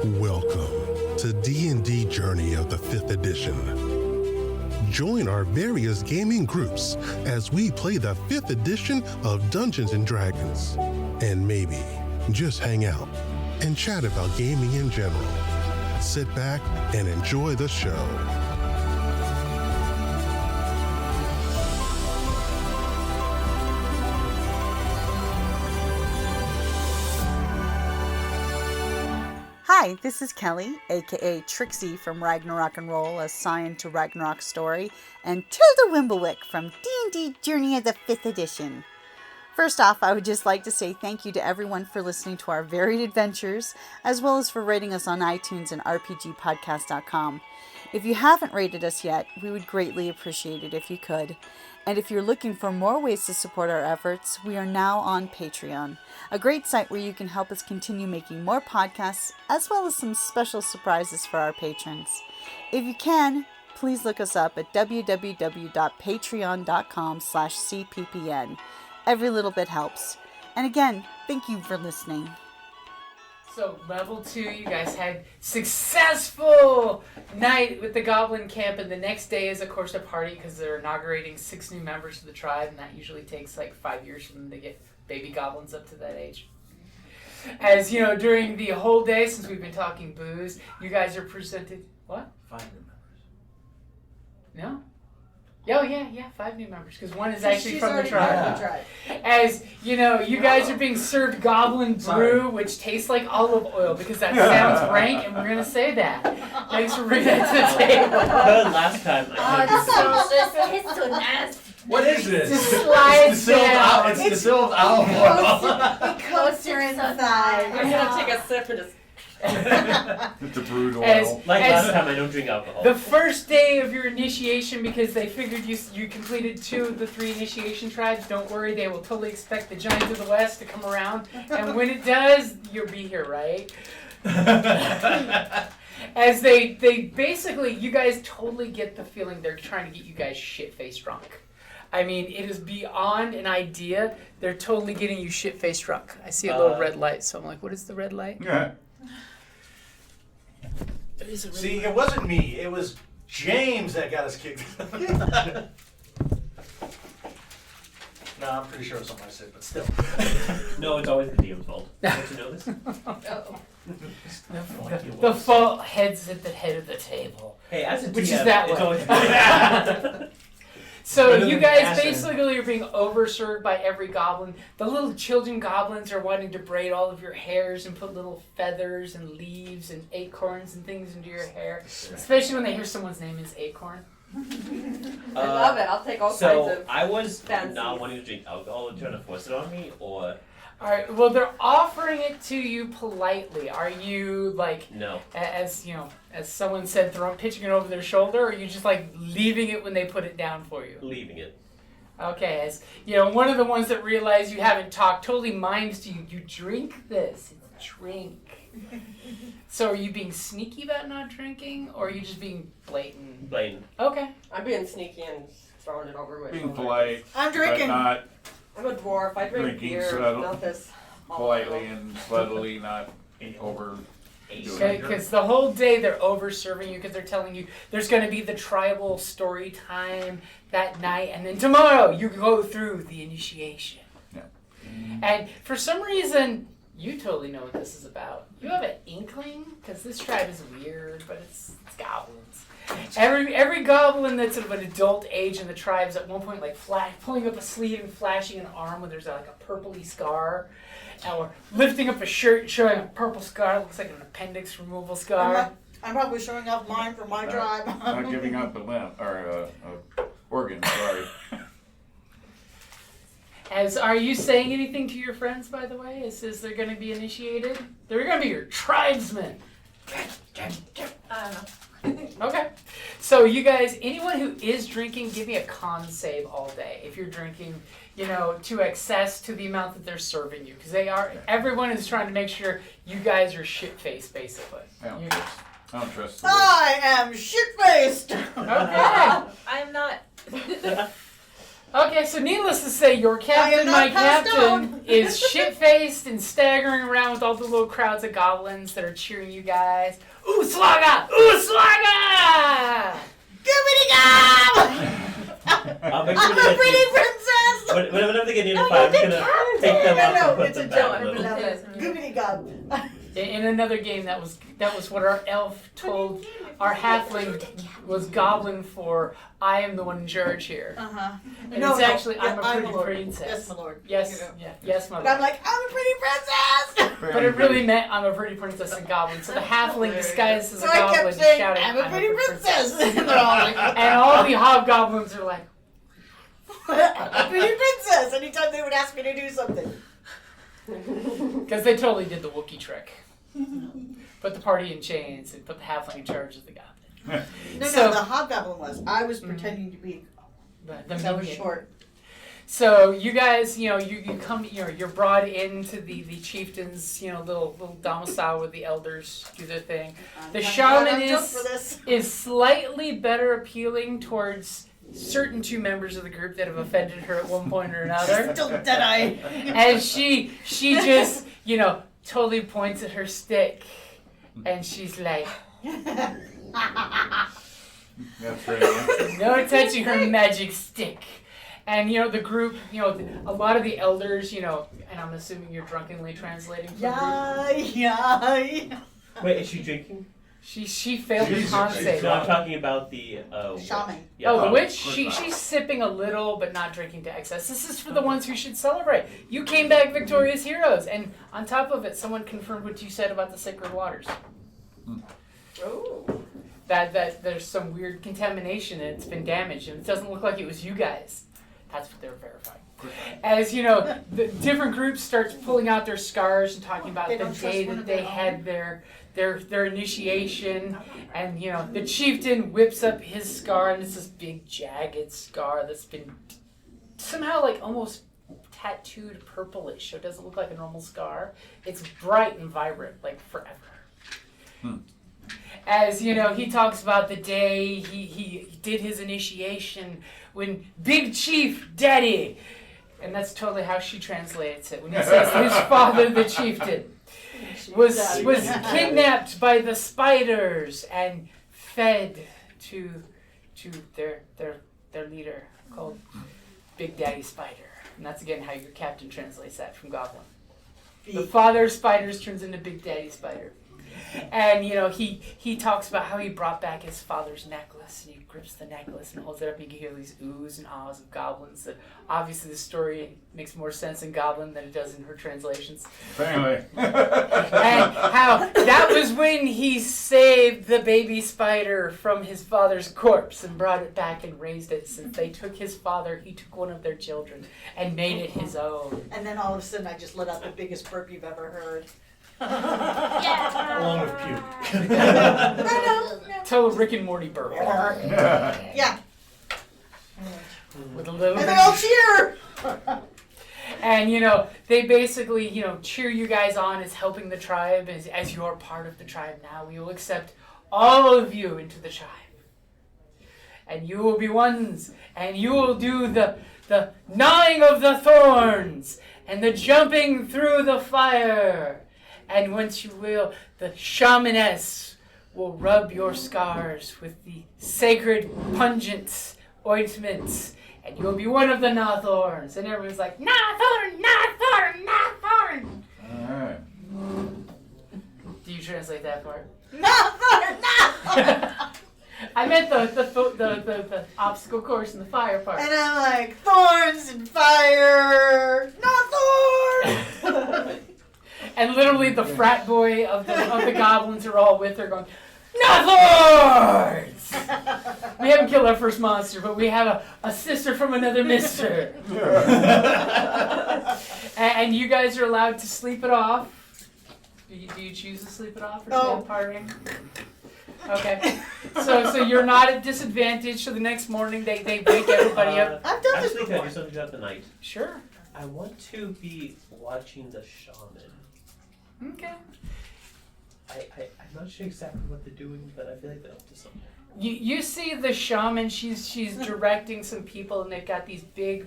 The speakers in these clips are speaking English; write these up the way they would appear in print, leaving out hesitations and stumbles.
Welcome to D&D Journey of the 5th edition. Join our various gaming groups as we play the 5th edition of Dungeons & Dragons. And maybe just hang out and chat about gaming in general. Sit back and enjoy the show. Hi, this is Kelly, aka Trixie from Ragnarok and Roll, a Scion to Ragnarok story, and Tilda Wimblewick from D&D Journey of the 5th edition. First off, I would just like to say thank you to everyone for listening to our varied adventures, as well as for rating us on iTunes and rpgpodcast.com. If you haven't rated us yet, we would greatly appreciate it if you could. And if you're looking for more ways to support our efforts, we are now on Patreon, a great site where you can help us continue making more podcasts, as well as some special surprises for our patrons. If you can, please look us up at www.patreon.com/cppn. Every little bit helps. And again, thank you for listening. So, level 2, you guys had successful night with the Goblin Camp, and the next day is, of course, a party because they're inaugurating 6 new members of the tribe, and that usually takes like 5 years for them to get baby goblins up to that age. As you know, during the whole day, since we've been talking booze, you guys are presented... What? 5 new members. No? Oh, yeah, 5 new members, because one is actually from the Yeah. tribe. As, you know, you guys are being served goblin brew, which tastes like olive oil, because that sounds rank, and we're going to say that. Thanks for bringing that to the table. Last time. This is so nasty. What is this? Just slides down. It's distilled olive oil. It coats your inside. I'm gonna take a sip and just. It's a brewed oil. Like last time, I don't drink alcohol. The first day of your initiation, because they figured you completed 2 of the 3 initiation tribes, don't worry, they will totally expect the Giant of the West to come around, and when it does, you'll be here, right? As they basically, you guys totally get the feeling they're trying to get you guys shit-faced drunk. I mean, it is beyond an idea. They're totally getting you shit-faced drunk. I see a little red light, so I'm like, what is the red light? Yeah. See, it wasn't me. It was James that got us kicked. No, I'm pretty sure it's on my side, but still. No, it's always the DM's fault. Don't you know this? The fault heads at the head of the table. Hey, as a DM, Which is that it's way. always So Better you than guys acid. basically are being overserved by every goblin. The little children goblins are wanting to braid all of your hairs and put little feathers and leaves and acorns and things into your hair. Especially when they hear someone's name is Acorn. I love it. I'll take all kinds So of. I was fancies. not wanting to drink alcohol and trying to force it on me, or Alright, well they're offering it to you politely. Are you like, no. as you know, as someone said, pitching it over their shoulder, or are you just like leaving it when they put it down for you? Leaving it. Okay, as you know, one of the ones that realize you haven't talked totally mimes to you. You drink this. It's a drink. So are you being sneaky about not drinking, or are you just being blatant? Blatant. Okay. I'm being sneaky and throwing it over my Being shoulder. polite, I'm but drinking. not I'm a dwarf. I drink Drinking beer. subtle- Not this. politely and subtly, not over. Okay, because the whole day they're over serving you because they're telling you there's going to be the tribal story time that night, and then tomorrow you go through the initiation. Yeah. And for some reason, you totally know what this is about. You have an inkling, because this tribe is weird, but it's goblins. Every goblin that's of an adult age in the tribe is at one point like pulling up a sleeve and flashing an arm where there's like a purpley scar, or lifting up a shirt and showing a purple scar. It looks like an appendix removal scar. I'm probably showing off mine from my tribe. Not giving up a limb or organ. Sorry. Are you saying anything to your friends, by the way? Is they're going to be initiated? They're going to be your tribesmen. I don't know. Okay. So you guys, anyone who is drinking, give me a con save all day. If you're drinking, to excess to the amount that they're serving you. Because everyone is trying to make sure you guys are shit-faced, basically. I don't trust the I am shit-faced. Okay. I'm not. Okay, so needless to say, your captain, my not passed captain, is shit-faced and staggering around with all the little crowds of goblins that are cheering you guys. Ooh, Slaga! Ooh, Slaga! I'm a pretty princess! Whenever they get near the fire, I'm just gonna take them up and put it's them a back joke. a little. Goobity gob. In another game, that was what our elf told our halfling was goblin for. I am the one in charge here. And it's actually I'm a pretty princess. Yes, my lord. Yes, You know. yes, my But lord. I'm like, I'm a pretty princess! But it really meant I'm a pretty princess and goblin. So the halfling disguised as a So I goblin kept saying, shouting, I'm a pretty princess! And they're all like, And all the hobgoblins are like, I'm a pretty princess! Anytime they would ask me to do something. because they totally did the Wookiee trick. Put the party in chains and put the halfling in charge of the goblin. No, So- the hobgoblin was. I was pretending to be. The I was minion. short. So you guys, you come, you're brought into the chieftain's, little domicile where the elders do their thing. The shaman I'm jumped for this. is slightly better appealing towards certain two members of the group that have offended her at one point or another. Still dead-eye. And she just, totally points at her stick, and she's like, That's right. no touching her magic stick. And, the group, a lot of the elders, and I'm assuming you're drunkenly translating for the group. Yeah. Wait, is she drinking? She failed the Jesus, con she's save. No, I'm talking about the Shaman. Yeah. Oh, the witch? of course not. She's sipping a little, but not drinking to excess. This is for the ones who should celebrate. You came back victorious heroes. And on top of it, someone confirmed what you said about the sacred waters. Oh. That there's some weird contamination and it's been damaged. And it doesn't look like it was you guys. That's what they're verifying. As the different groups start pulling out their scars and talking about They the don't day trust one that of they their had their initiation, and the chieftain whips up his scar, and it's this big jagged scar that's been somehow like almost tattooed purplish, so it doesn't look like a normal scar. It's bright and vibrant, like forever. As he talks about the day he did his initiation when Big Chief Daddy, and that's totally how she translates it. When he says his father, the chieftain, was kidnapped by the spiders and fed to their leader called Big Daddy Spider, and that's again how your captain translates that from Goblin. The father of spiders turns into Big Daddy Spider. And he talks about how he brought back his father's necklace, and he grips the necklace and holds it up, and you can hear these oohs and ahs of goblins. That obviously the story makes more sense in Goblin than it does in her translations. Apparently. And how that was when he saved the baby spider from his father's corpse and brought it back and raised it. Since they took his father, he took one of their children and made it his own. And then all of a sudden, I just let out the biggest burp you've ever heard. Along with puke. No. Total Rick and Morty burp. Yeah. With a little And bit they all cheer. And, they basically, cheer you guys on as helping the tribe, as you're part of the tribe now. We will accept all of you into the tribe. And you will be ones, and you will do the gnawing of the thorns, and the jumping through the fire. And once you will, the shamaness will rub your scars with the sacred pungent ointments, and you'll be one of the Nathorns. And everyone's like, Nathorn, Nathorn, Nathorn. Alright. Do you translate that part? No. I meant the obstacle course and the fire part. And I'm like, thorns and fire. Not thorns. And literally the frat boy of the goblins are all with her going, Nathorns! We haven't killed our first monster, but we have a sister from another mister. And you guys are allowed to sleep it off. Do you choose to sleep it off or stay up partying? Okay. So you're not at disadvantage. So the next morning they wake everybody up. I've done this Actually, can I do before. something about the night? Sure. I want to be watching the shaman. Okay. I'm not sure exactly what they're doing, but I feel like they're up to something. You see the shaman, she's directing some people, and they've got these big,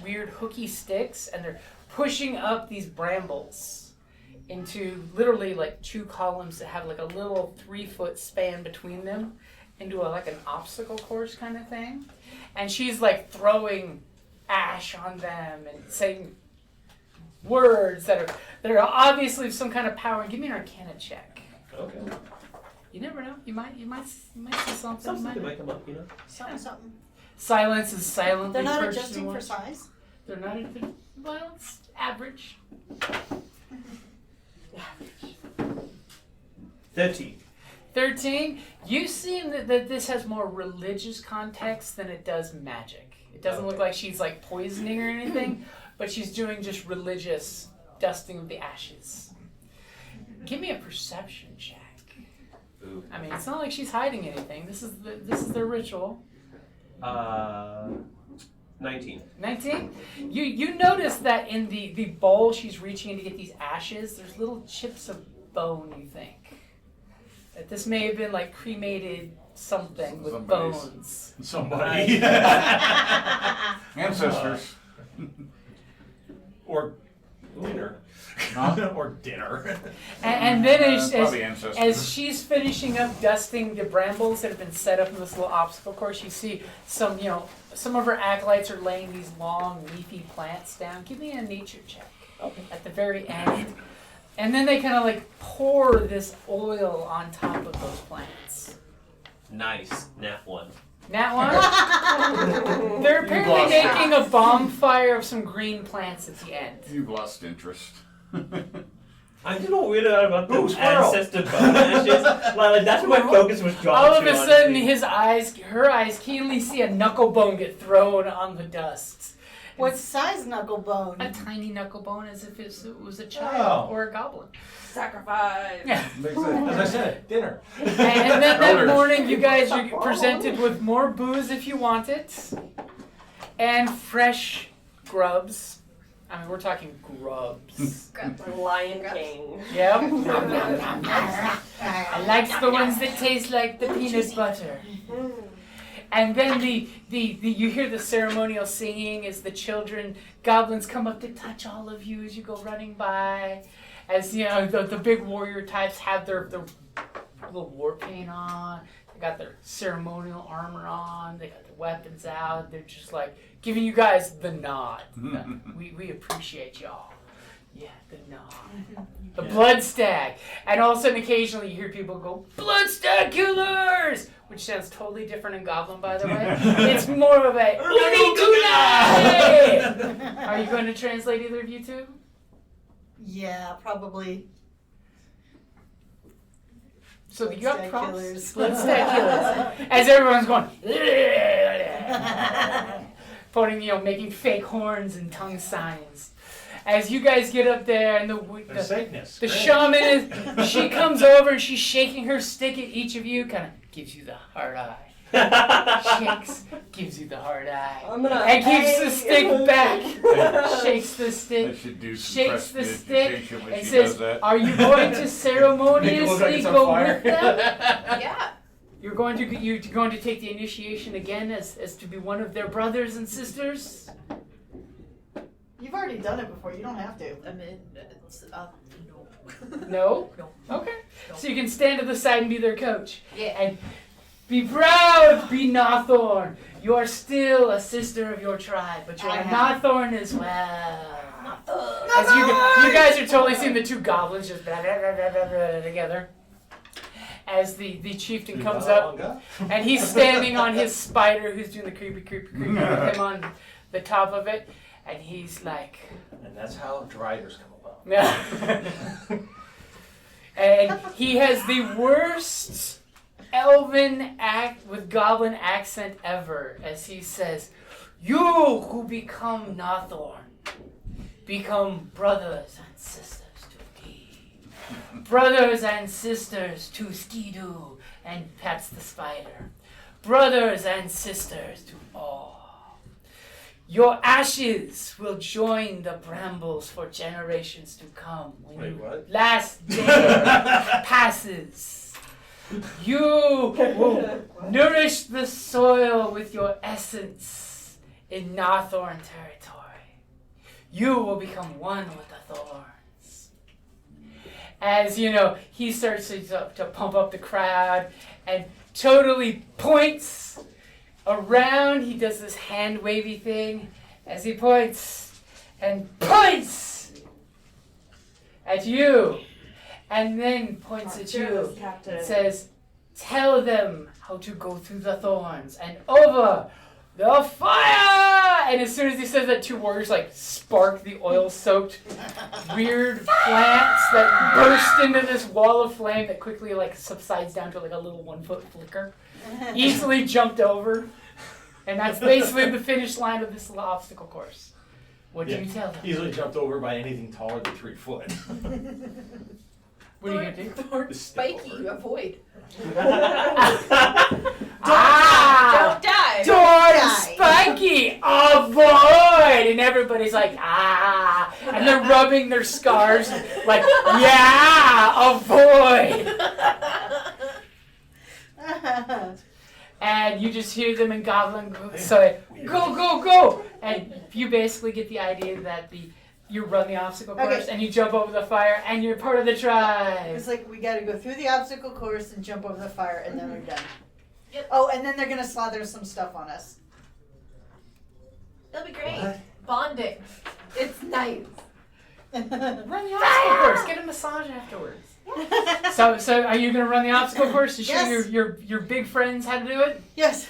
weird hooky sticks, and they're pushing up these brambles into literally like 2 columns that have like a little 3-foot span between them into like an obstacle course kind of thing. And she's like throwing ash on them and saying words that are obviously of some kind of power. Give me an Arcana check. Okay. You never know. You might see something. Something might come up, you know? Something. Silence is silently. They're not purchased adjusting and for watched. size. They're not. Well, it's average. 13. 13. You see that this has more religious context than it does magic. It doesn't look like she's like poisoning or anything, but she's doing just religious dusting of the ashes. Give me a perception check. Ooh. I mean, it's not like she's hiding anything. This is their ritual. 19. 19. You notice that in the bowl she's reaching in to get these ashes, there's little chips of bone. You think that this may have been like cremated something with Somebody's- bones. Somebody. Ancestors. Or dinner. Huh? Or dinner. And then Probably ancestors. as she's finishing up dusting the brambles that have been set up in this little obstacle course, you see some of her acolytes are laying these long leafy plants down. Give me a nature check at the very end. And then they kind of like pour this oil on top of those plants. Nice. Nat 1. That one? They're apparently lost making a bonfire of some green plants at the end. You've lost interest. I'm just not weirded out about Ooh, the squirrel. ancestor bone ashes. Like, that's where my focus was drawn All of to, a sudden, honestly. her eyes keenly see a knuckle bone get thrown on the dust. What size knuckle bone? A tiny knuckle bone, as if it was a child or a goblin. Sacrifice. Yeah. Makes sense. As I said, dinner. And then that Elders. morning, you guys are presented with more booze if you want it, and fresh grubs. I mean, we're talking grubs. Lion King. Yep. I like the ones that taste like the peanut butter. And then the you hear the ceremonial singing as the goblins come up to touch all of you as you go running by. As you know, the big warrior types have their little war paint on. They got their ceremonial armor on. They got their weapons out. They're just like giving you guys the nod. We appreciate y'all. Yeah, the nod. The blood stag. And all of a sudden, occasionally, you hear people go, blood stag killers! Which sounds totally different in Goblin, by the way. It's more of a, Uni-Gunai! Are you going to translate either of you two? Yeah, probably. So you got Blood stag props? killers. Blood stag killers. As everyone's going, pointing, making fake horns and tongue signs. As you guys get up there and They're Satanists. the Great. shaman she comes over and she's shaking her stick at each of you, kind of gives you the hard eye. Shakes, gives you the hard eye. I'm gonna. And keeps the stick back. Shakes the I stick. should do some Shakes the stick prestidigitation when and she says, does that. "Are you going to Make it look like ceremoniously it's on go fire. with them? Yeah. You're going to take the initiation again as to be one of their brothers and sisters." You've already done it before. You don't have to. I mean, it's, no. No? No. Okay. So you can stand to the side and be their coach. Yeah. And be proud, be Nothorn. You are still a sister of your tribe, but you are Nothorn as well. As you guys are totally seeing the two goblins just blah, blah, blah, blah, blah, blah, together. As the chieftain comes up, and he's standing on his spider who's doing the creepy with him on the top of it, and he's like... And that's how driders come about. Yeah. And he has the worst elven act with goblin accent ever, as he says, "You who become Nothorn, become brothers and sisters to me. Brothers and sisters to Skidu," and pats the spider. "Brothers and sisters to all. Your ashes will join the brambles for generations to come when Wait, your what? last day passes. You will nourish the soil with your essence in Nathorn territory. You will become one with the thorns. As he starts to pump up the crowd and totally points around. He does this hand wavy thing as he points at you, and then points at you and says, "Tell them how to go through the thorns and over the fire!" And as soon as he says that, two warriors spark the oil-soaked weird plants that burst into this wall of flame that quickly subsides down to a little 1-foot flicker. Easily jumped over. And that's basically the finish line of this little obstacle course. What do you tell them? Easily jumped over by anything taller than 3 foot. What are you going to do? Thorn spiky, avoid. Don't die. Thorn spiky, avoid! And everybody's like, ah. And they're rubbing their scars like, yeah, avoid. And you just hear them in Goblin say, go, go, go! And you basically get the idea that you run the obstacle course and you jump over the fire and you're part of the tribe. It's like we got to go through the obstacle course and jump over the fire and then we're done. Yep. Oh, and then they're going to slather some stuff on us. It'll be great. What? Bonding. It's nice. Run the obstacle course. Get a massage afterwards. So are you going to run the obstacle course to show Yes. your big friends how to do it? Yes.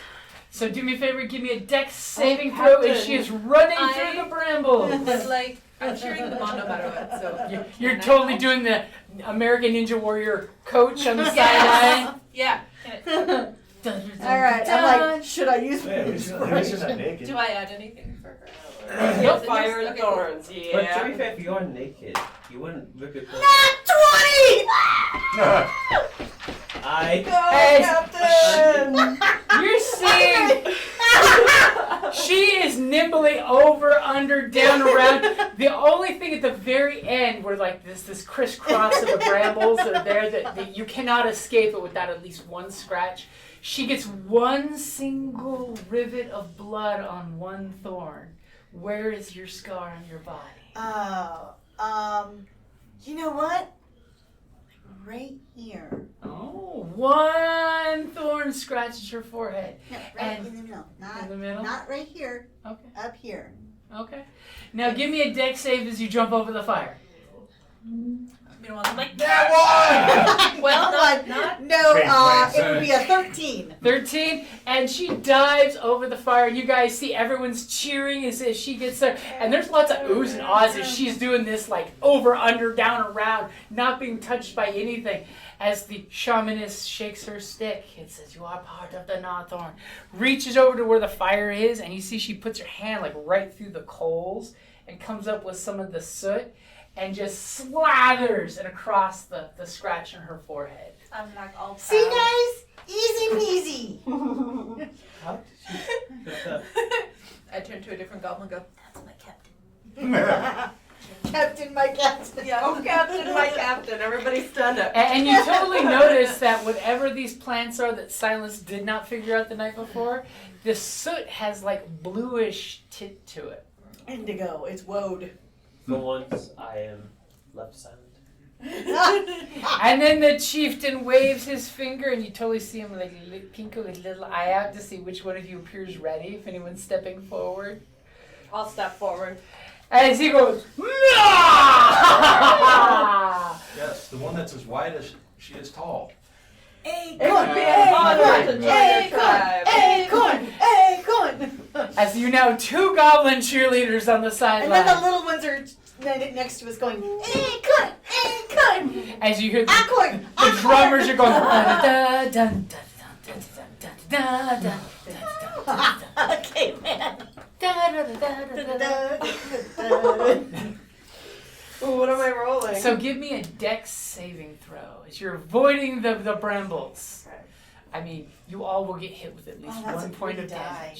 So do me a favor, give me a dex saving throw as she is running through the brambles. It's like, I'm cheering them on no matter what, so. You're totally doing the American Ninja Warrior coach on the sideline. Yeah. All right. I'm like, should I use Yeah, we should not naked. Do I add anything for her? Nope. Fire and Okay, thorns, But to be yeah. fair, if you're naked, you wouldn't look at Nat 20! You're seeing she is nimbly over, under, down, around. The only thing at the very end where this crisscross of the brambles that are there that you cannot escape it without at least one scratch. She gets one single rivet of blood on one thorn. Where is your scar on your body? You know what? Right here. Oh, one thorn scratches her forehead. No, right And- in the middle. In the middle? Not right here. Okay. Up here. Okay. Now give me a dex save as you jump over the fire. Meanwhile, I'm like, That one! well, Come not. on. No, it would be a 13. 13, and she dives over the fire. You guys see everyone's cheering as she gets there. And there's lots of oohs and ahs as she's doing this over, under, down, around, not being touched by anything. As the shamaness shakes her stick, it says, "You are part of the Nathorn." Reaches over to where the fire is, and you see she puts her hand right through the coals and comes up with some of the soot and just slathers it across the scratch on her forehead. I'm like all proud. See, guys? Easy peasy. How did she put that? I turn to a different goblin and go, that's my captain. Captain, my captain. Yeah, oh, Captain, my captain. Everybody stand up. And you totally notice that whatever these plants are that Silas did not figure out the night before, the soot has bluish tint to it. Indigo. It's woad. For once, I am left silent. And then the chieftain waves his finger, and you totally see him pinkle his little eye out to see which one of you appears ready, if anyone's stepping forward. I'll step forward. As he goes, "Nah!" Yes, the one that's as wide as she is tall. Acorn. It would be an honor to join your tribe. Acorn. Acorn. As you now 2 goblin cheerleaders on the And then the sideline. little ones are next to us going, acorn. Acorn. As you hear the Acorn. drummers are going, "Da, da, dun, dun, dun, dun, dun, dun, dun, dun." Okay, man. Ooh, what am I rolling? So give me a dex saving throw as you're avoiding the brambles. I mean, you all will get hit with at least Oh, that's 1 a point of pretty die.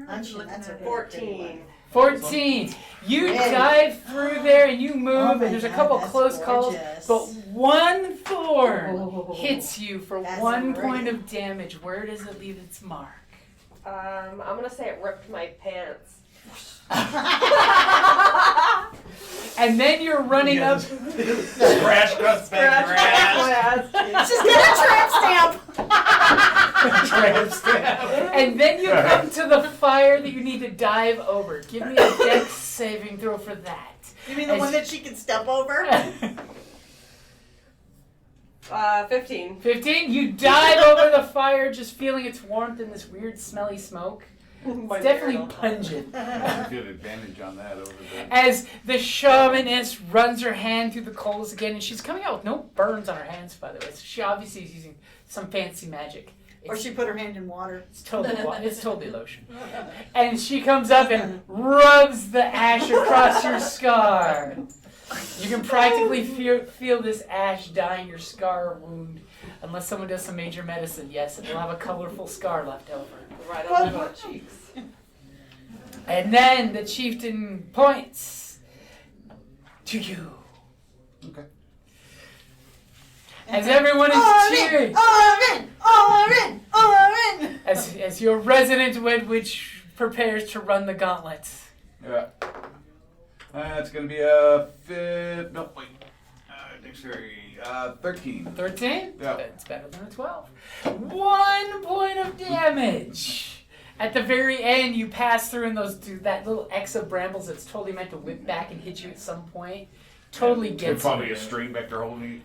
damage. That's a 14. 14. You dive through there and you move, and there's a couple close calls, but one thorn hits you for 1 point of damage. Where does it leave its mark? I'm gonna say it ripped my pants. And then you're running up. Scratch across the grass. She's got a tramp stamp. And then you come to the fire that you need to dive over. Give me a dex saving throw for that. You mean the one that she can step over? 15. 15. You dive over the fire, just feeling its warmth and this weird smelly smoke. It's definitely pungent. I get advantage on that over there. As the shamaness runs her hand through the coals again, and she's coming out with no burns on her hands, by the way. So she obviously is using some fancy magic. Or she put her hand in water. It's totally lotion. And she comes up and rubs the ash across your scar. You can practically feel this ash dyeing your scar wound, unless someone does some major medicine. Yes, it will have a colorful scar left over. Right on my butt cheeks. And then the chieftain points to you. Okay. As everyone is cheering. Orin! As your resident witch prepares to run the gauntlet. Yeah. That's going to be a fifth. No, wait. Dictionary. 13. 13? Yeah. That's better than a 12. 1 point of damage. At the very end, you pass through and that little X of brambles that's totally meant to whip back and hit you at some point. Totally It's gets probably you. a string back there holding you.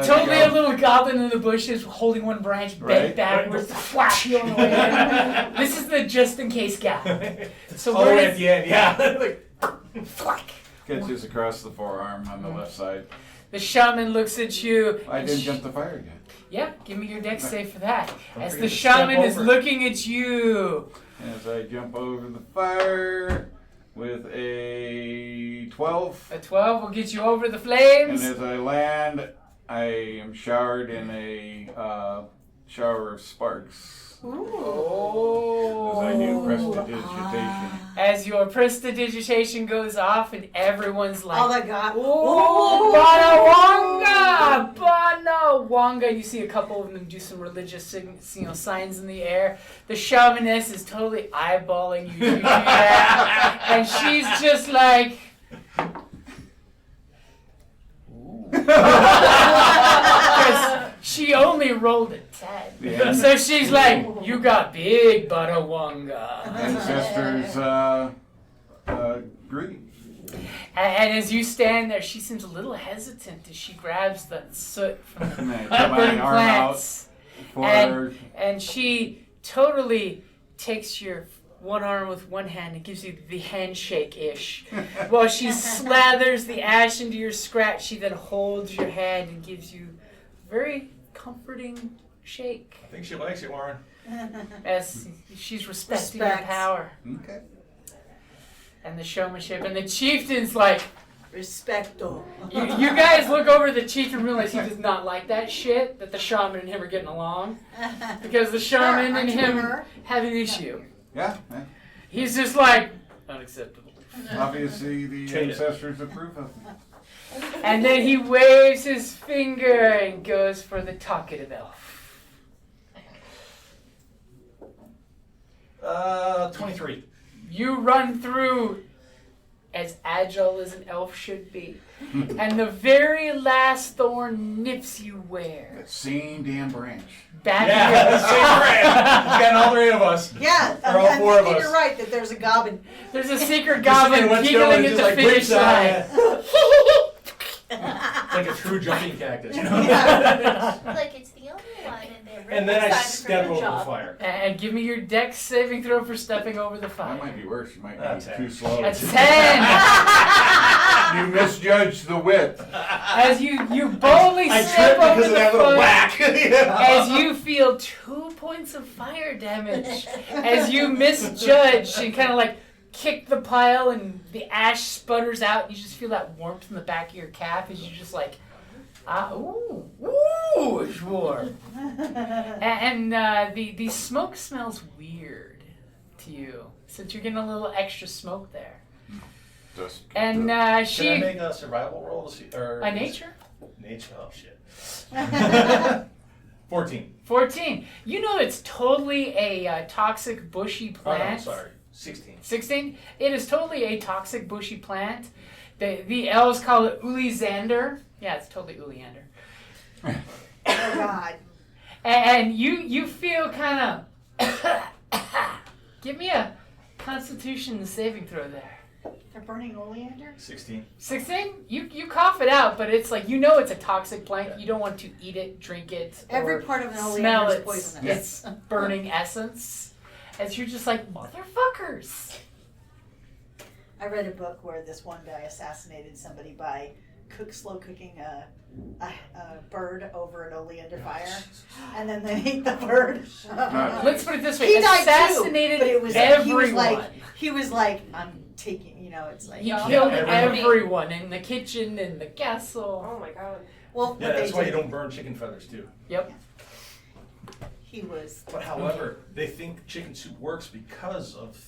Totally a little goblin in the bushes holding one branch bent backwards, flash you on the way in. This is the just in case guy. So All the way at the end, yeah. Flack. Catches across the forearm on the left side. The shaman looks at you. I didn't jump the fire yet. Yeah, give me your dex save for that. As forget the to step shaman is over. looking at you. As I jump over the fire with a 12. A 12 will get you over the And flames. as I land, I am showered in a shower of sparks. Oh. As I do prestidigitation. As your prestidigitation goes off and everyone's like, Oh my god. "Ooh, Banawanga! And you see a couple of them do some religious signs in the air. The shamaness is totally eyeballing you do that. And she's just like, because she only rolled a 10. Yeah. So she's like, you got big, Banawanga. Ancestors greeting. And as you stand there, she seems a little hesitant as she grabs the soot from the And I put my burning arm out plants. for And she totally takes your one arm with one hand and gives you the handshake-ish. While she slathers the ash into your scratch, she then holds your hand and gives you a very comforting shake. I think she likes it, Warren. As she's respecting your power Okay. and the showmanship. And the chieftain's like, Respecto. you guys look over the chief and realize he does not like that shit, that the shaman and him are getting along. Because the shaman and him have an issue. Yeah. He's just like, unacceptable. Obviously, the Trade it. ancestors approve of it. And then he waves his finger and goes for the talkative elf. 23. You run through as agile as an elf should be. And the very last thorn nips you where? That same damn branch. Back Yeah, the same brand. It's got all three of us. Yeah, Or all four of us. you're right that there's a goblin. There's a secret goblin What's giggling going, at just the like finish breaks line. out. It's like a true jumping cactus, you know? Like it's the only one, and they're really And then I excited for step her over the job. fire. And give me your dex saving throw for stepping over the That fire. might be worse. You might That's be it. too slow. That's 10. You misjudged the width. As you boldly I step tripped over because of the that little fire. whack. Yeah. As you feel 2 points of fire damage, as you misjudge and kind of like kick the pile and the ash sputters out, and you just feel that warmth in the back of your calf as you just like, it's warm. And the smoke smells weird to you, since you're getting a little extra smoke there. Just And Can I she make a survival roll to see, or a nature. Nature. Oh shit. 14. 14. You know it's totally a toxic bushy Oh no, plant. sorry. 16. 16. It is totally a toxic bushy plant. The elves call it Ulizander. Yeah, it's totally Uliander. Oh God. And you feel kind of. Give me a Constitution saving throw there. They're burning oleander? 16. 16? You cough it out, but it's like, you know it's a toxic plant. You don't want to eat it, drink it, Every or part of an smell oleander is its, poisonous. its burning essence. As you're just like, motherfuckers. I read a book where this one guy assassinated somebody by slow cooking a bird over an oleander fire, and then they ate the bird. Let's put it this way. He died assassinated too, but it was everyone. he was like, I'm taking, it's like, He oh. killed everyone. everyone in the kitchen, in the castle. Oh my god. Well, Yeah, what that's they why did, you don't burn chicken feathers too. Yep. he was. But however, they think chicken soup works because of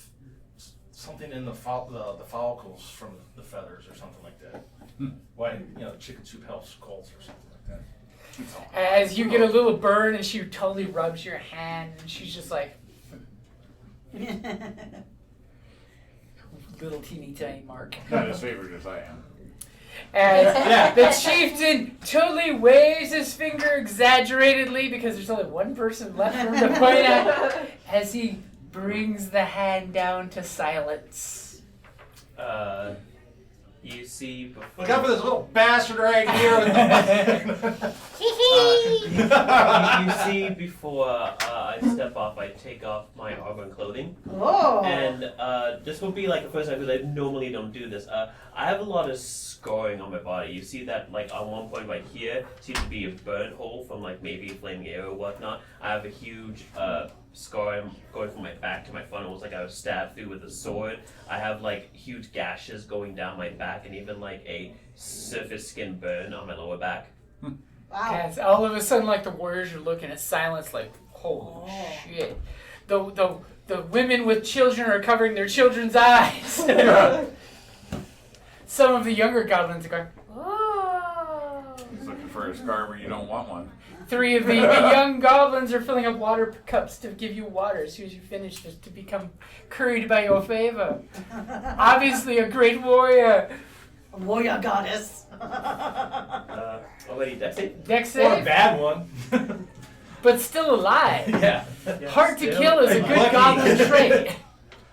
something in the follicles from the feathers or something like that. Why chicken soup helps colds or something like that. As you get a little burn, and she totally rubs your hand, and she's just like, little teeny tiny mark. not as favored as I am. And the chieftain totally waves his finger exaggeratedly because there's only one person left for him to point at as he brings the hand down to silence. You see before. Look out for this little bastard right here. You see before I step off, I take off my armor and clothing. Oh. And this will be like the first time because I normally don't do this. I have a lot of scarring on my body. You see that like on one point right here seems to be a burn hole from like maybe a flaming arrow or whatnot. I have a huge scar going from my back to my front, almost like I was stabbed through with a sword. I have like huge gashes going down my back and even like a surface skin burn on my lower back. Wow. As all of a sudden, like the warriors are looking at silence, like, holy shit. The women with children are covering their children's eyes. Some of the younger goblins are going, oh. He's looking for a scar where you don't want one. 3 of the young goblins are filling up water cups to give you water as soon as you finish this to become curried by your favor. Obviously a great warrior. A warrior goddess. Already dex save? Dex Or a save, bad one. but still alive. Yeah. Hard to kill is a good Lucky. goblin trait.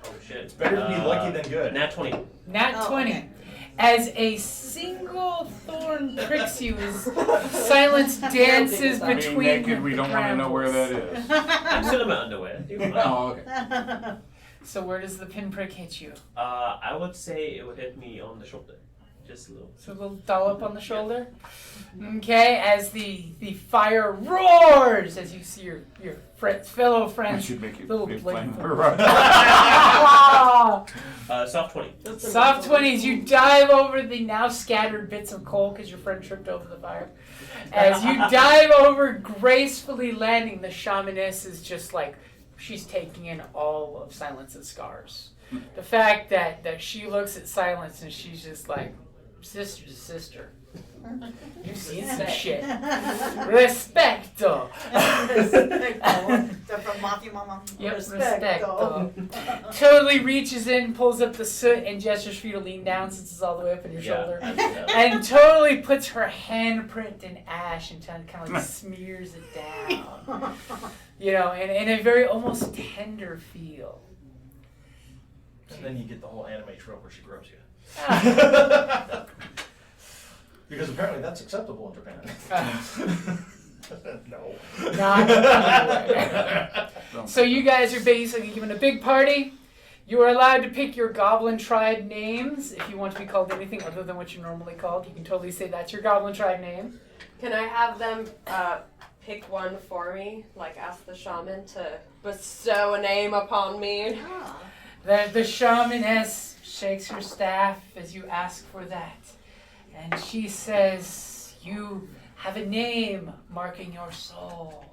Oh shit. It's better to be lucky than good. Nat 20. Nat Oh, 20. okay. As a single thorn pricks you, as silence dances Being between naked, the we don't want to know where that brambles. is. I'm still in my underwear. Oh, okay. So where does the pinprick hit you? I would say it would hit me on the shoulder. Just a little. So a little dollop on the shoulder. Okay, as the fire roars as you see your fellow I friends. should make it Little big blade. flame. Soft 20. Soft 20s, you dive over the now scattered bits of coal because your friend tripped over the fire. As you dive over, gracefully landing, the shamaness is just like, she's taking in all of Silence's scars. The fact that she looks at Silence and she's just like, sister to sister. You've seen some shit. Respecto. They're from Mafia Mama. Yep, Respecto. respecto. Totally reaches in, pulls up the soot, and gestures for you to lean down since it's all the way up in your shoulder. And totally puts her handprint in ash and kind of like smears it down. In a very almost tender feel. And then you get the whole anime trope where she gropes you. Ah. Because apparently that's acceptable in Japan. No. Not anywhere. So you guys are basically given a big party. You are allowed to pick your goblin tribe names if you want to be called anything other than what you're normally called. You can totally say that's your goblin tribe name. Can I have them pick one for me? Like ask the shaman to bestow a name upon me? The shamaness shakes her staff as you ask for that. And she says, you have a name marking your soul.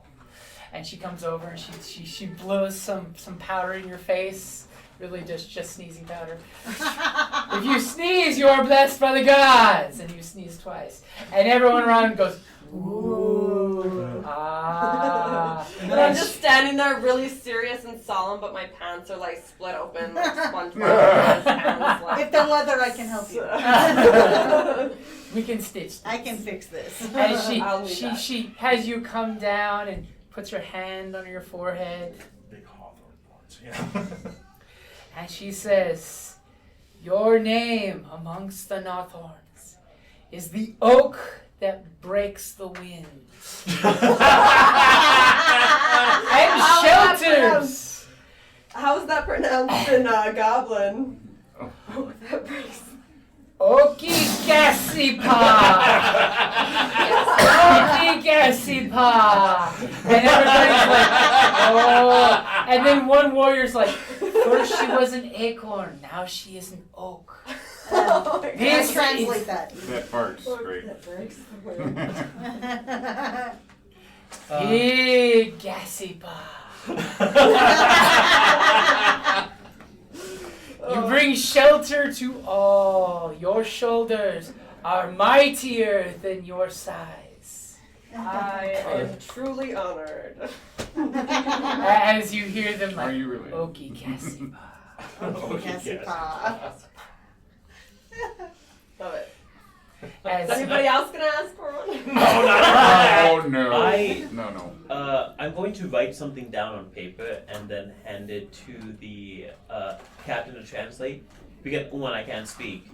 and she comes over and she blows some powder in your face. Really just sneezing powder. If you sneeze, you are blessed by the gods. And you sneeze twice. And everyone around goes, ooh, ah. And I'm just standing there really serious and solemn, but my pants are like split open like SpongeBob. Pants, like, If the leather, I can help you. We can stitch this. I can fix this. And I'll need that. she has you come down and puts her hand on your forehead. Big hawthorn thorns, yeah. And she says, your name amongst the Northorns is the oak that breaks the wind. And shelters. How's that pronounced in Goblin? Oh, that breaks. Okigasipa! Okigasipa! And everybody's like, oh. And then one warrior's like, first she was an acorn, now she is an oak. Oh my Can I This translate is- that? That part's great. That breaks the wind. Okigasipa. You bring shelter to all. Your shoulders are mightier than your size. I am truly honored. As you hear them Are like, you really? Oki Kasipa. Love it. As Is anybody else gonna ask for one? Oh no. No. I'm going to write something down on paper and then hand it to the captain to translate. Because one, I can't speak,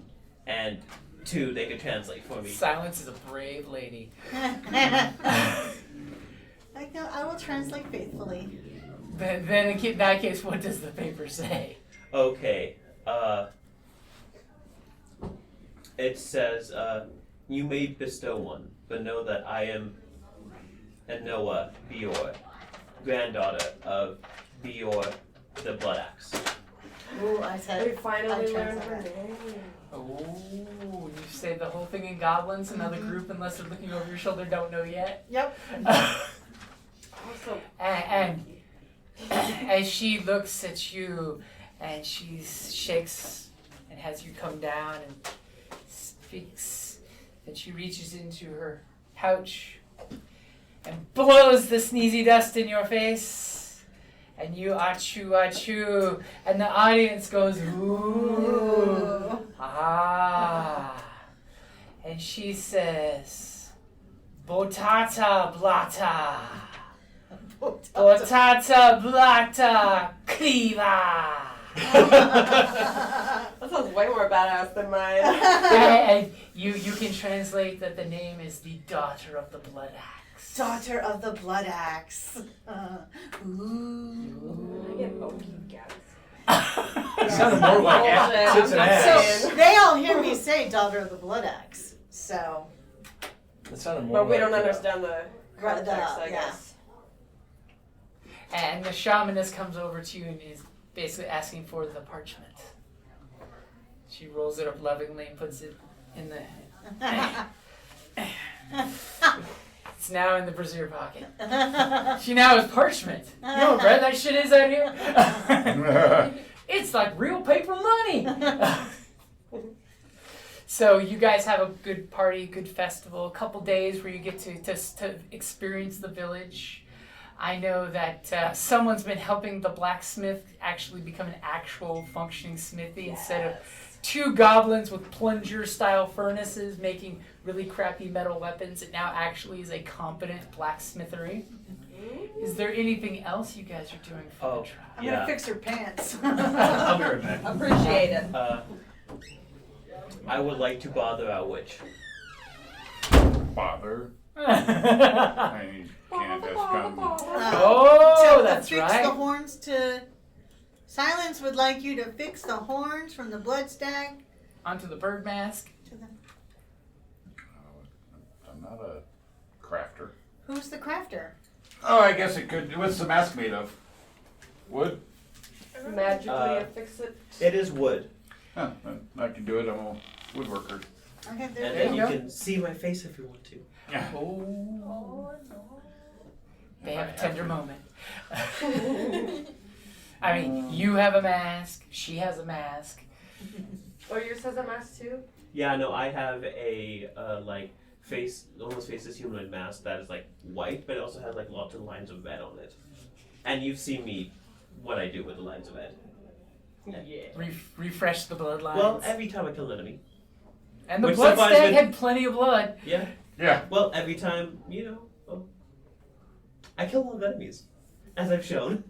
and two, they could translate for me. Silence is a brave lady. I will translate faithfully. Then in that case, what does the paper say? Okay. It says, you may bestow one, but know that I am Anoa Bior, granddaughter of Bior the Blood Axe. Ooh, I We said. finally I learned her translate name. Oh, you say the whole thing in goblins, another group, unless they're looking over your shoulder, don't know yet. Yep. Awesome. And as she looks at you and she shakes and has you come down and speaks, and she reaches into her pouch and blows the sneezy dust in your face, and you achoo, and the audience goes ooh, ah, and she says, Botata blata. Botata blata kliva. That sounds way more badass than mine. And you can translate that the name is the daughter of the blood axe. Daughter of the Blood Axe. I get oaky gas. It sounded more like Bullshit. tits and ass. So they all hear me say Daughter of the Blood Axe. So. It sounded more But we like, don't understand the Right, context, I yeah. guess. And the shamaness comes over to you and is basically asking for the parchment. She rolls it up lovingly and puts it in the. It's now in the brassiere pocket. She now has parchment. You know what bread that shit is out here? It's like real paper money. So you guys have a good party, good festival, a couple days where you get to experience the village. I know that someone's been helping the blacksmith actually become an actual functioning smithy instead of two goblins with plunger-style furnaces making really crappy metal weapons. It now actually is a competent blacksmithery. Is there anything else you guys are doing for the tribe? I'm gonna fix her pants. I'll be right back. Appreciate it. I would like to bother our witch. Bother. I can't have guns. Oh, that's fix right. the horns to. Silence would like you to fix the horns from the blood stag Onto the bird mask. to the. I'm not a crafter. Who's the crafter? Oh, I guess it could. What's the mask made of? Wood? Magically affix it. It is wood. Huh, I can do it. I'm a woodworker. Okay, And there then you you go. can see my face if you want to. Yeah. Oh. They have a tender moment. I mean, you have a mask. She has a mask. Oh, yours has a mask too? Yeah, no, I have a like almost faceless humanoid mask that is like white, but it also has like lots of lines of red on it. And you've seen me, what I do with the lines of red. Yeah. Refresh the bloodlines. Well, every time I kill an enemy. And the which blood sometimes stag with- had plenty of blood. Yeah. Yeah. Well, every time, I kill a lot of enemies, as I've shown.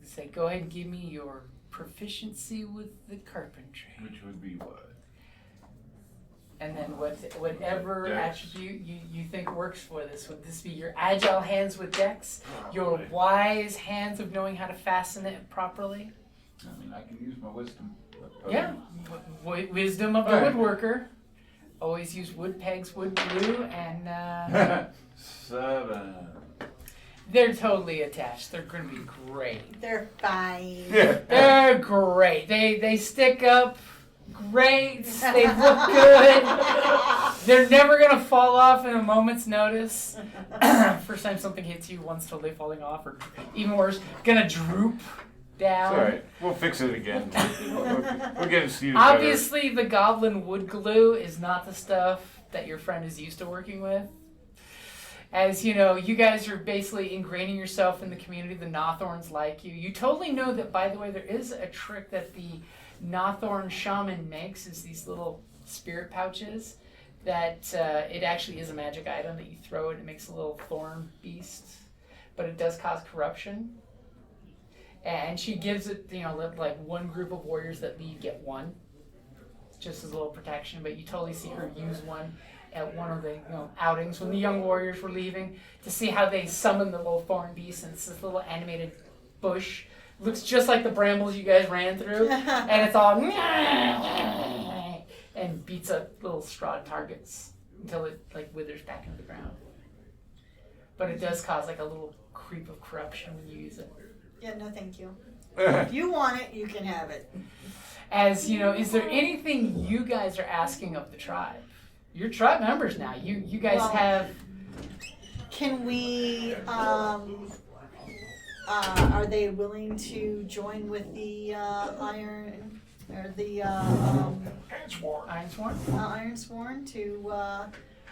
Say, go ahead and give me your proficiency with the carpentry. Which would be what? And then whatever Dex. attribute you think works for this. Would this be your agile hands with dex? Your Probably. wise hands of knowing how to fasten it properly? I mean, I can use my wisdom. Yeah. Wisdom of the Alright. woodworker. Always use wood pegs, wood glue, and 7. they're totally attached. They're going to be great. They're fine. Yeah. They're great. They stick up great. They look good. They're never going to fall off in a moment's notice. First time something hits you, one's totally falling off, or even worse, going to droop down. It's alright. We'll fix it again. We'll get it seated Obviously, the goblin wood glue is not the stuff that your friend is used to working with. As you know, you guys are basically ingraining yourself in the community. The Nothorns like you. You totally know that, by the way, there is a trick that the Nothorn shaman makes, is these little spirit pouches that it actually is a magic item that you throw and it makes a little thorn beast, but it does cause corruption. And she gives it, like one group of warriors that leave get one, just as a little protection. But you totally see her use one at one of the outings when the young warriors were leaving to see how they summon the little thorn beast. And it's this little animated bush, looks just like the brambles you guys ran through, and it's all and beats up little straw targets until it like withers back into the ground. But it does cause like a little creep of corruption when you use it. Yeah, no thank you. If you want it, you can have it. As is there anything you guys are asking of the tribe? You're tribe members now. You guys Well, have. Can we, are they willing to join with the Iron, or the Iron Sworn to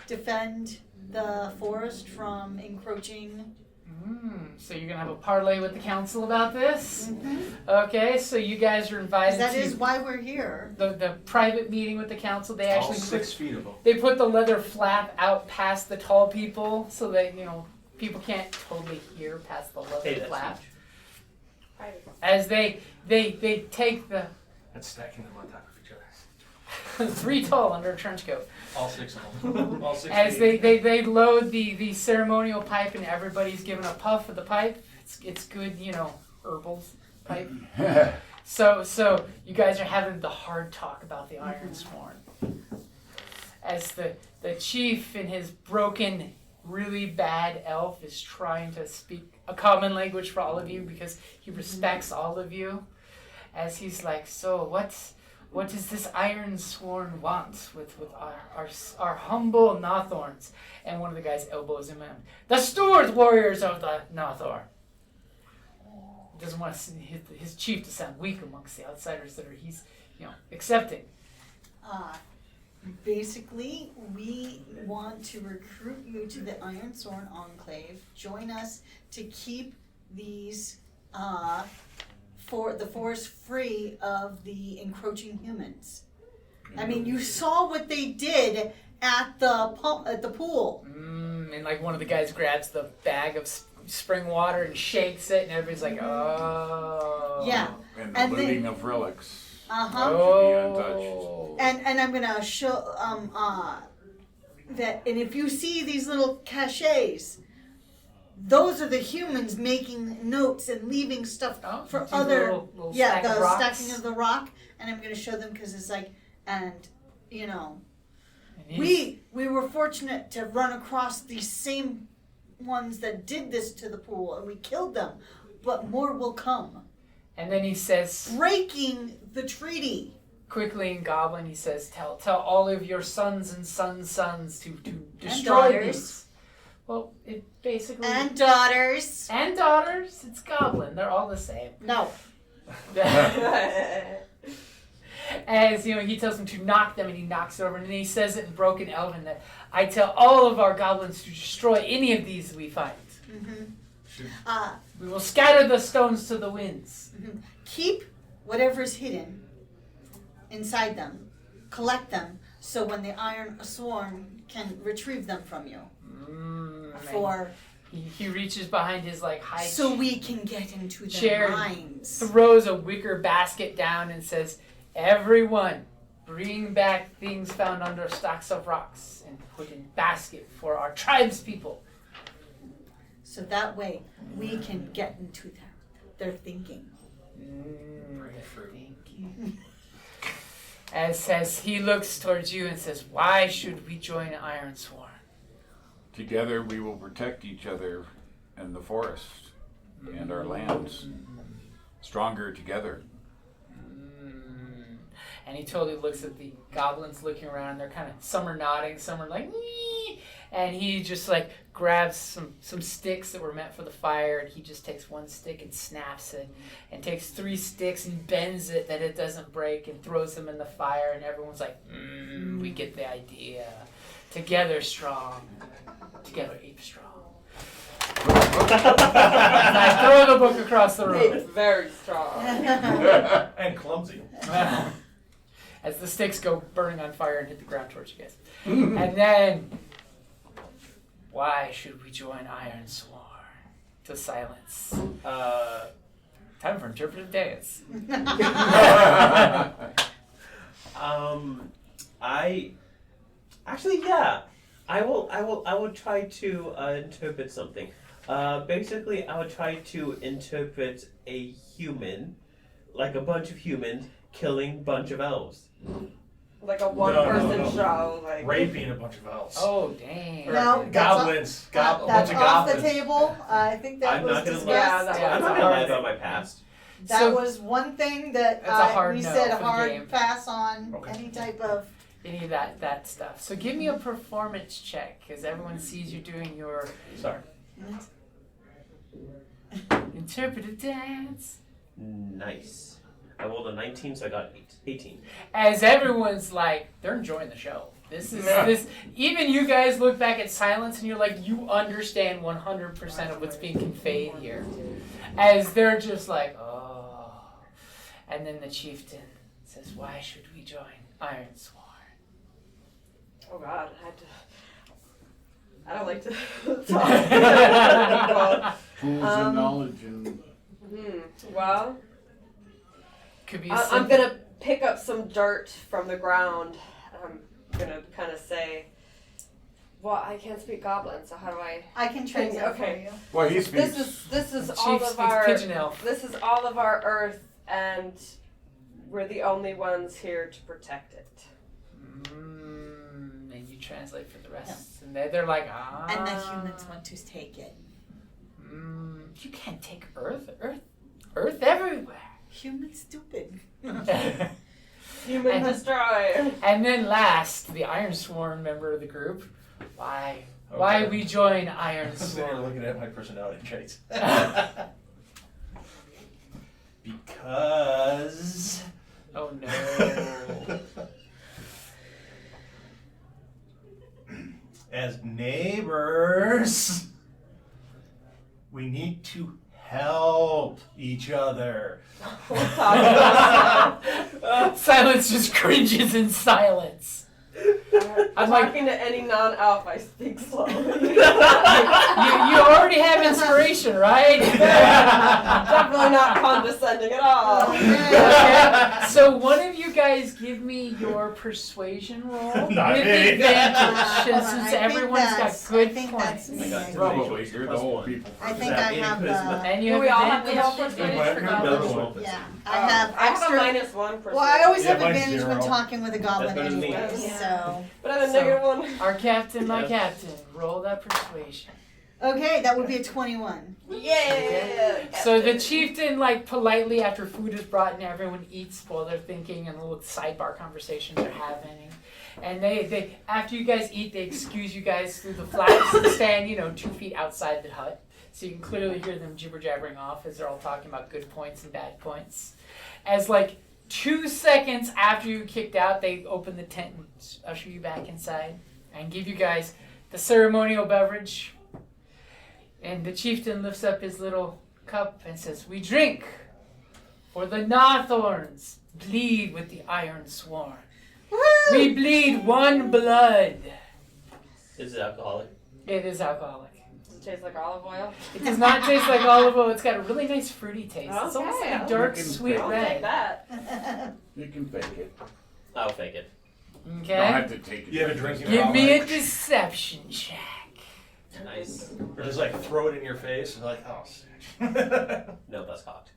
defend the forest from encroaching? So you're gonna have a parlay with the council about this? Okay, so you guys are invited That to is why we're here. the private meeting with the council. They All actually 6 feet of them. they put the leather flap out past the tall people so that people can't totally hear past the leather Hey, that's flap. huge. As they take the That's stacking them on top of each other. 3 tall under a trench coat. All 6 of them. All 6 As feet. they load the ceremonial pipe and everybody's given a puff of the pipe. It's good, herbals pipe. So you guys are having the hard talk about the Iron Sworn. As the chief in his broken, really bad elf is trying to speak a common language for all of you because he respects all of you. As he's like, so what does this Iron Sworn want with our humble Nothorns? And one of the guys elbows him in. The steward warriors of the Nothor. He doesn't want his chief to sound weak amongst the outsiders that he's accepting. Basically, we want to recruit you to the Iron Sworn Enclave. Join us to keep these for the forest free of the encroaching humans. I mean, you saw what they did at the pool. And like one of the guys grabs the bag of spring water and shakes it, and everybody's like, oh. Yeah. And the And looting they- of relics. Oh. And I'm gonna show that. And if you see these little cachets, those are the humans making notes and leaving stuff Oh, for do the other. little Yeah, stack of the rocks. stacking of the rock. And I'm gonna show them because it's like, and And we were fortunate to run across these same ones that did this to the pool, and we killed them. But more will come. And then he says, Breaking the treaty. quickly in Goblin, he says, tell all of your sons and sons' to destroy daughters. these. Well, it basically... And daughters. And daughters. It's Goblin. They're all the same. No. As, he tells them to knock them, and he knocks it over, and then he says it in Broken Elven that I tell all of our goblins to destroy any of these we find. We will scatter the stones to the winds. Keep whatever's hidden inside them. Collect them so when the Iron Sworn can retrieve them from you. For he reaches behind his high so we can get into their chair, minds. throws a wicker basket down and says, everyone, bring back things found under stacks of rocks and put in basket for our tribes people. So that way we can get into their thinking. As he looks towards you and says, why should we join Iron Sworn? Together we will protect each other and the forest and our lands. Stronger together. And he totally looks at the goblins looking around. They're some are nodding, some are like, nee. And he just grabs some sticks that were meant for the fire, and he just takes one stick and snaps it, and takes 3 sticks and bends it that it doesn't break, and throws them in the fire, and everyone's like, we get the idea. Together strong, together ape strong. And I throw the book across the room. It's very strong. And clumsy. As the sticks go burning on fire and hit the ground towards you guys. And then, why should we join Iron Sworn? To silence. Time for interpretive dance. I will try to interpret something. Basically, I would try to interpret a human, like a bunch of humans killing a bunch of elves. Like a one-person No. show. Raping a bunch of elves. Oh, dang. No, Goblins. A bunch that's of off goblins. the table. I think that I'm was not gonna discussed. Yeah, I'm not gonna lie about my past. That So- was one thing that That's a hard we no said for the hard game. pass on Okay. any type of. Any of that stuff. So give me a performance check, because everyone sees you doing your Sorry. interpretive dance. Nice. I rolled a 19, so I got 18. As everyone's they're enjoying the show. This. Even you guys look back at silence and you're you understand 100% of what's being conveyed here. As they're just oh. And then the chieftain says, why should we join Iron Sworn? Oh God, I don't like to talk. Fools in knowledge and Well, Could be I'm gonna pick up some dirt from the ground. I'm gonna kind of say, well, I can't speak Goblin, so how do I? I can translate Okay. for you. well, he speaks. This is The all chief of speaks our pigeon elf. this is all of our Earth, and we're the only ones here to protect it. And you translate for the rest. And they're ah. And the humans want to take it. You can't take Earth everywhere. Humans stupid. Human destroy. And then last, the Iron Sworn member of the group. Why we join Iron They're Sworn? looking at my personality traits. Because Oh no. as neighbors, we need to help each other. Silence just cringes in silence. I'm talking to any non-elf. I speak slowly. You already have inspiration, right? Definitely not condescending at all. Okay. So one of you guys give me your persuasion roll with Not me. advantage, Hold on, since I think everyone's got that's- good I think points. that's me. I got Probably you're the Plus old one. people. I think Is that I any have charisma? And you Do have we all have the advantage. help advantage for No, goblins? no, no. Yeah, I have I have a extra. -1 percent. Well, I always Yeah, have mine's advantage when 0. talking with a goblin better than me. anyway, Yeah. so. But I have a So- -1. Our captain, my Yes. captain, roll that persuasion. Okay, that would be a 21. Yeah. So the chieftain, like, politely, after food is brought and everyone eats while they're thinking and little sidebar conversations they're having. And they after you guys eat, they excuse you guys through the flags and stand, 2 feet outside the hut. So you can clearly hear them jibber-jabbering off as they're all talking about good points and bad points. As, like, 2 seconds after you kicked out, they open the tent and usher you back inside and give you guys the ceremonial beverage. And the chieftain lifts up his little cup and says, "We drink, for the Gnawthorns bleed with the Iron Sworn. We bleed one blood." Is it alcoholic? It is alcoholic. Does it taste like olive oil? It does not taste like olive oil. It's got a really nice fruity taste. It's almost Okay, like a I'll dark, look and sweet feel. I'll take red. that. You can fake it. I'll fake it. Don't Okay? have to take it. You have a drink in Give me a deception check. Nice. Or just like throw it in your face and like, oh, sick. No, that's cocked.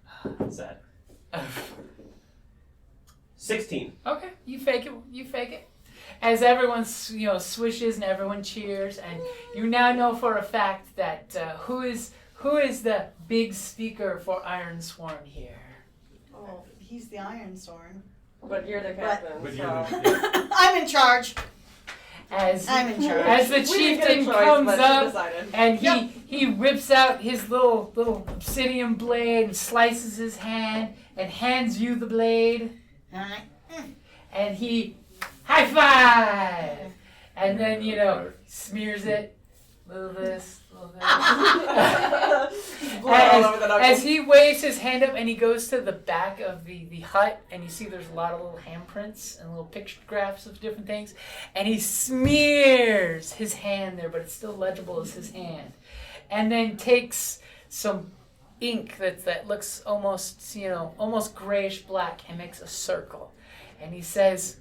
Sad. 16. Okay, you fake it. As everyone, swishes and everyone cheers, and you now know for a fact that who is the big speaker for Iron Sworn here. Oh, he's the Iron Sword. But you're the captain, But so. you're the, I'm in charge. As I'm in charge. as the We didn't get a chieftain choice, comes but she up, decided. and he whips out his little obsidian blade and slices his hand and hands you the blade, Alright. and he high five, and then smears it, little this, little that. Blood all over the knuckles. As he waves his hand up and he goes to the back of the hut, and you see there's a lot of little handprints and little pictographs of different things, and he smears his hand there, but it's still legible as his hand, and then takes some ink that looks almost grayish black and makes a circle, and he says,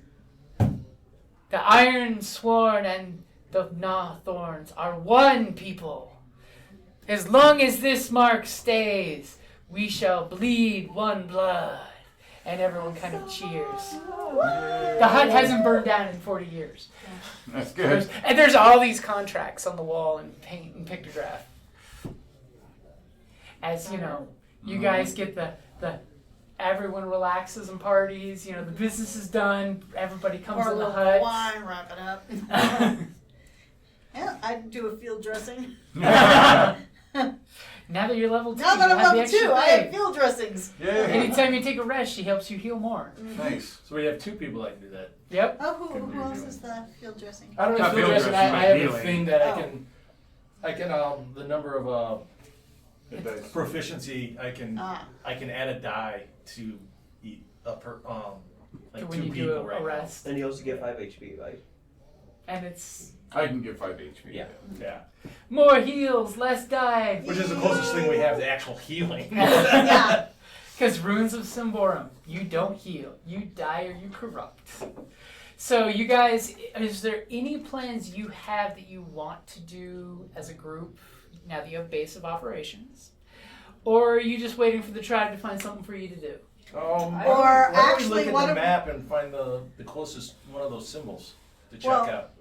"The Iron Sworn and the Gnawthorns are one people. As long as this mark stays, we shall bleed one blood." And everyone kind of cheers. The hut hasn't burned down in 40 years. That's good. And there's all these contracts on the wall in paint and pictograph. As you guys get the everyone relaxes and parties, the business is done, everybody comes Pour a in the little hut. wine, wrap it up. Yeah, I'd do a field dressing. Now that you're level 2, Now that you I'm have the level extra 2, I have thing. field dressings. Yeah. Anytime you take a rest, she helps you heal more. Nice. so we have 2 people that can do that. Yep. Oh, who else is the field dressing? I don't Not have field field dressing. dressing, I but have a healing. thing that Oh. I can the number of It does. proficiency I can Ah. add a die to eat like When 2 you do people a right rest. And you also get 5 HP, right? And it's I can give 5 HP. Yeah. now. Yeah, more heals, less die. which is the closest thing we have to actual healing. Yeah. Because runes of Symbaroum, you don't heal. You die or you corrupt. So you guys, is there any plans you have that you want to do as a group now that you have base of operations? Or are you just waiting for the tribe to find something for you to do? Or why don't we actually, look at what the if- map and find the closest one of those symbols to check Well, out.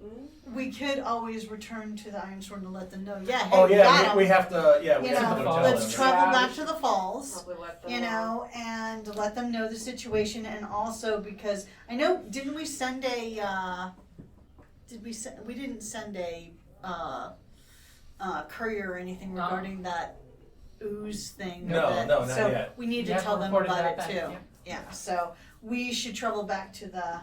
We could always return to the Iron Sword to let them know. Yeah, hey, Oh we yeah, got 'em. we have to. Yeah, we You have to know, go tell let's them. travel Yeah, back we to the falls. Probably let them You know, and let them know the situation, and also because I know, didn't we send a? We didn't send a courier or anything No. regarding that ooze thing. No, that, no, not so yet. we need to Yeah, tell them reported about that it back, too. yeah. Yeah, so we should travel back to the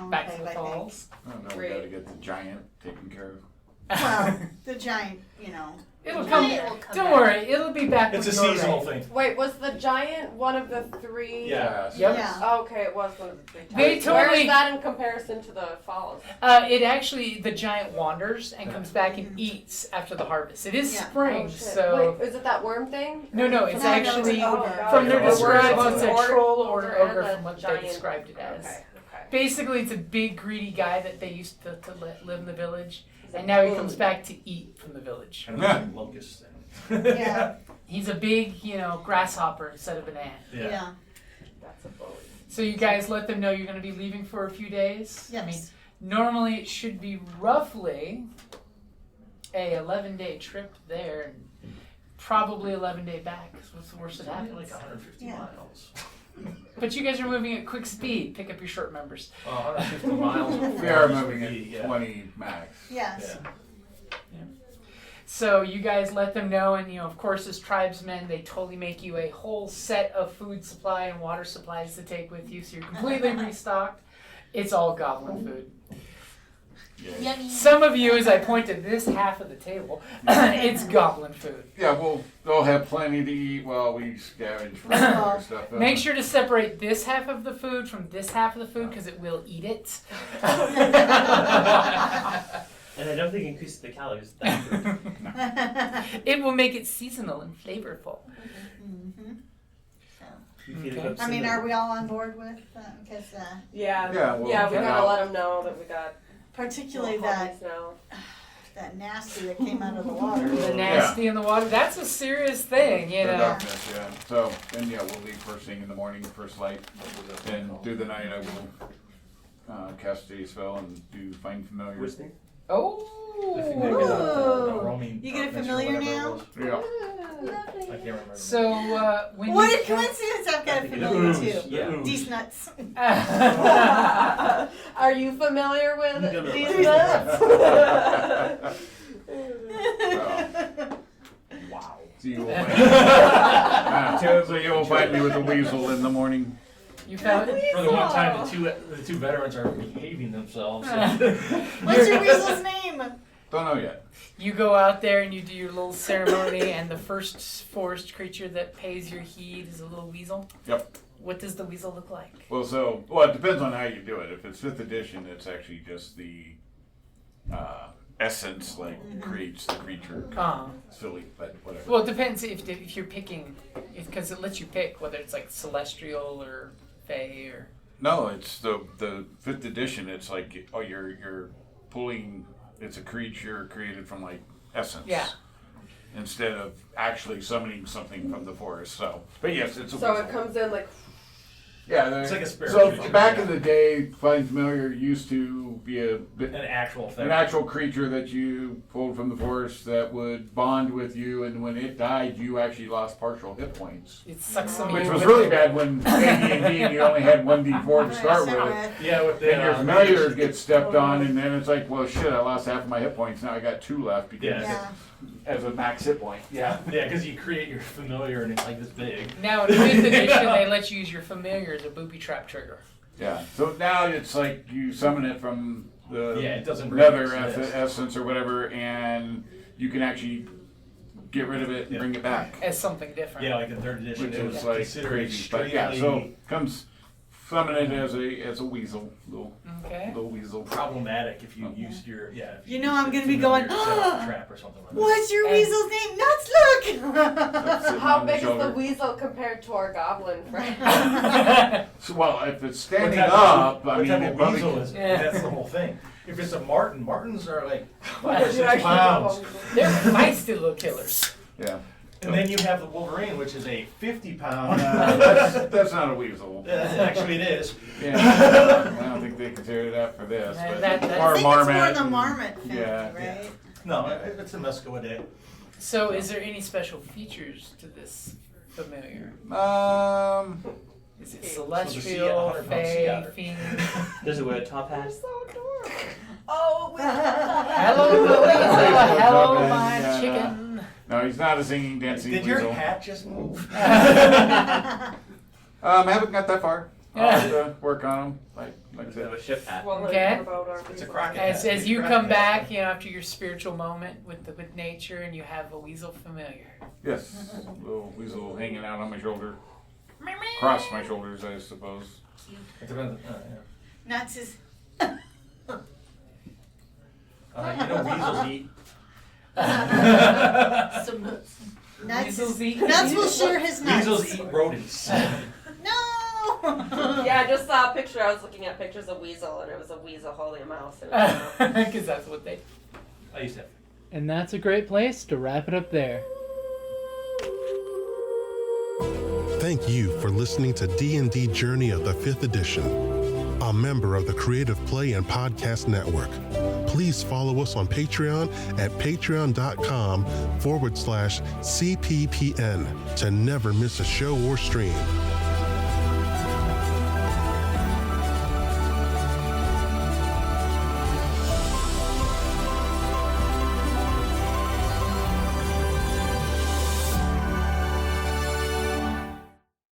Back to enclave, the I think. falls. Oh, no, we Great. gotta get the giant taken care of. Well, the giant, you know. It'll The come. giant will come Don't back. worry, it'll be back. It's a when you're seasonal ready. thing. Wait, was the giant one of the 3? Yeah. Yep. Yeah. Oh, okay, it was one of the 3 types. They Where totally- is that in comparison to the falls? It actually, the giant wanders and comes back and eats after the harvest. It is Yeah. spring, Oh, shit. so. Wait, is it that worm thing? No, no, it's No, no, it's actually an ogre. from their Yeah, ogre. description. It's a Ogre. troll or an And ogre the from what they giant- described it as. Okay, okay. Basically, it's a big greedy guy that they used to live in the village, and now he comes back to eat from the village. Kind of like a locust thing. Yeah. He's a big, grasshopper instead of an ant. Yeah. Yeah. That's a bully. So you guys let them know you're going to be leaving for a few days. Yes. I mean, normally it should be roughly a 11-day trip there and probably 11-day back. So what's the worst that happens? Like 150 miles. But you guys are moving at quick speed. Pick up your short members. 150 miles. We are moving at 20 max. Yes. Yeah. So you guys let them know, and of course, as tribesmen, they totally make you a whole set of food supply and water supplies to take with you, so you're completely restocked. It's all goblin food. Yeah. Yummy. Some of you, as I point to this half of the table, it's goblin food. Yeah, they'll have plenty to eat while we scavenge for other stuff. Make sure to separate this half of the food from this half of the food, because it will eat it. And I don't think it increases the calories. That food. It will make it seasonal and flavorful. Mm-hmm. You feel Okay. like I mean, cinnamon. are we all on board with? Because Yeah. Yeah, well, we get gotta out. let them know that we got particularly hobbies that now. that nasty that came out of the water. The nasty in the water, that's a serious thing, The know. darkness, yeah. So, then we'll leave first thing in the morning, first light. And through the night I will cast a spell and do find familiar. Whistling? Oh. I think they get a roaming You get a darkness or familiar whatever it now? was. Yeah. I can't remember. So when What you a coincidence! I've got a familiar Ooze. too. Yeah. These nuts. Are you familiar with No. these nuts? Wow. So you will find me with a weasel in the morning. You found it? For the one time the two veterans are behaving themselves. What's your weasel's name? Don't know yet. You go out there and you do your little ceremony, and the first forest creature that pays your heed is a little weasel. Yep. What does the weasel look like? Well, it depends on how you do it. If it's 5th edition, it's actually just the essence, creates the creature. Silly, but whatever. Well, it depends if you're picking, because it lets you pick whether it's like celestial or fey or. No, it's the 5th edition. It's like you're pulling. It's a creature created from essence. Yeah. Instead of actually summoning something from the forest. So, but yes, it's a. So weasel. it comes in like. Yeah, It's like a spirit So creature, back yeah. in the day, Find Familiar used to be An actual thing. an actual creature that you pulled from the forest that would bond with you, and when it died, you actually lost partial hit points. It sucks some of Which you was with really it. bad when AD&D and you only had 1d4 to start with. Yeah, with the Then your familiar gets stepped on, and then it's like, well, shit, I lost half of my hit points. Now I got 2 left because Yeah. as a max hit point. Yeah, because you create your familiar and it's like this big. Now in 5th edition, they let you use your familiar as a booby trap trigger. Yeah. So now it's like you summon it from the Yeah, it doesn't nether really exist. essence or whatever, and you can actually get rid of it and bring it back. As something different. Yeah, like in 3rd edition, Which it was is like considered crazy. But extremely yeah, so comes summon it as a weasel, Okay. little weasel. problematic if you used your if You know I'm gonna be going, set up a trap or something like that. What's your And- weasel's name? Nuts, look! Sitting How on the big is the shoulder. weasel compared to our goblin friend? So, well, if it's What standing type up, I what mean, type it of probably weasel is Yeah. that's the whole thing. If it's a marten, martens are like Yeah, 6 pounds. They're feisty little killers. yeah. And then you have the Wolverine, which is a 50-pound. That's not a weasel. Actually, it is. Yeah, I don't think they consider that for this. Yeah, But that- or I I a think it's more marmot. the marmot family, Yeah. right? No, it's a Mescoidae. So is there any special features to this familiar? Is it So the sea- celestial, 100-pound sea fey, otter. fiend? Does it wear a top hat? Oh, Hello, Louisa. What's Hello, up, my man? chicken. No, he's not a singing, dancing Did weasel. your hat just move? I haven't got that far. I'll have to work on him. Like I Does it have said. a ship hat? Well, Okay. about our It's a weasel. crockett. As you come back, after your spiritual moment with nature, and you have a weasel familiar. Yes, little weasel hanging out on my shoulder, across my shoulders, I suppose. It depends. Nuts is. Weasels eat. Some nuts. Weasels eat. Nuts will share his nuts. Weasels eat rodents. No. Yeah, I just saw a picture. I was looking at pictures of weasel, and it was a weasel holding a mouse. It was a mouse. Because that's what they. I used to have. And that's a great place to wrap it up there. Thank you for listening to D&D Journey of the 5th Edition, a member of the Creative Play and Podcast Network. please follow us on Patreon at patreon.com/CPPN to never miss a show or stream.